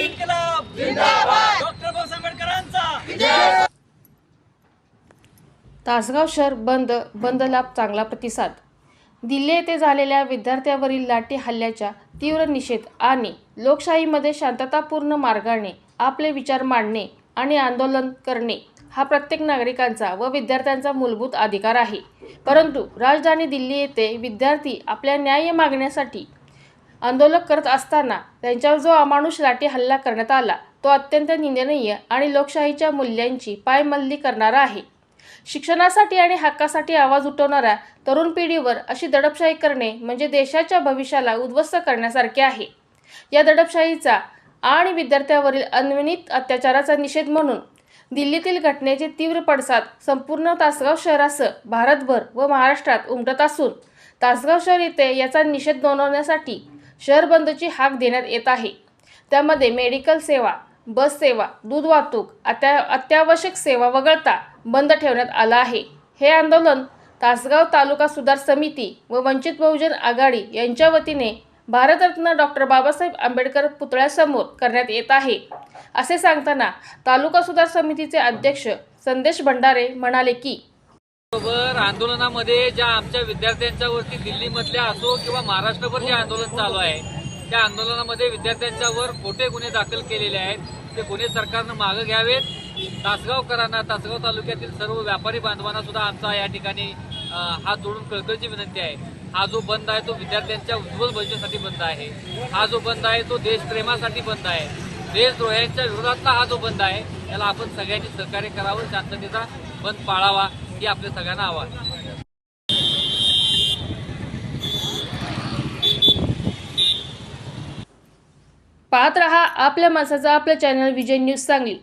इन्किलाब जिंदाबाद, डॉक्टर बाबासाहेब आंबेडकरांचा। तासगाव शहर बंदला चांगला प्रतिसाद। दिल्ली येथे झालेल्या विद्यार्थ्यांवरील लाठी हल्ल्याचा तीव्र निषेध आणि लोकशाहीमध्ये शांततापूर्ण मार्गाने आपले विचार मांडणे आणि आंदोलन करणे हा प्रत्येक नागरिकांचा व विद्यार्थ्यांचा मूलभूत अधिकार आहे। परंतु राजधानी दिल्ली येथे विद्यार्थी आपल्या न्याय मागण्यासाठी आंदोलन करत असताना त्यांच्यावर जो अमानुष लाठी हल्ला करण्यात आला तो अत्यंत निंदनीय आणि लोकशाहीच्या मूल्यांची पायमल्ली करणारा आहे। शिक्षणासाठी आणि हक्कासाठी आवाज उठवणाऱ्या तरुण पिढीवर अशी दडपशाही करणे म्हणजे देशाच्या भविष्याला उद्ध्वस्त करण्यासारखे आहे। या दडपशाहीचा आणि विद्यार्थ्यांवरील अनन्वित अत्याचाराचा निषेध म्हणून दिल्लीतील घटनेचे तीव्र पडसाद संपूर्ण तासगाव शहरासह भारतभर व महाराष्ट्रात उमटत असून तासगाव शहर येथे याचा निषेध नोंदवण्यासाठी शहर बंदची हाक देण्यात येत आहे। त्यामध्ये मेडिकल सेवा, बस सेवा, दूध वाहतूक, अत्यावश्यक सेवा वगळता बंद ठेवण्यात आला आहे। हे आंदोलन तासगाव तालुका सुधार समिती व वंचित बहुजन आघाडी यांच्या वतीने भारतरत्न डॉक्टर बाबासाहेब आंबेडकर पुतळ्यासमोर करण्यात येत आहे, असे सांगताना तालुका सुधार समितीचे अध्यक्ष संदेश भंडारे म्हणाले की बरोबर आंदोलनामध्ये ज्या आमच्या विद्यार्थ्यांच्या वरती दिल्लीमधल्या असो किंवा महाराष्ट्रभर जे आंदोलन चालू आहे त्या आंदोलनामध्ये विद्यार्थ्यांच्यावर खोटे गुन्हे दाखल केलेले आहेत। ते गुन्हे सरकारनं मागे घ्यावेत। तासगावकरांना, तासगाव तालुक्यातील सर्व व्यापारी बांधवांना सुद्धा आमचा या ठिकाणी हात जोडून कळकळीची विनंती आहे। हा जो बंद आहे तो विद्यार्थ्यांच्या उज्ज्वल भविष्यासाठी बंद आहे। हा जो बंद आहे तो देशप्रेमासाठी बंद आहे। देशद्रोह्यांच्या विरोधातला हा जो बंद आहे त्याला आपण सगळ्यांनी सहकार्य करावं, शांततेचा बंद पाळावा ही आपल्या सगळ्यांना आवाहन आहे। पाहत रहा आपल्या माणसाचा आपलं चॅनल विजय न्यूज सांगली।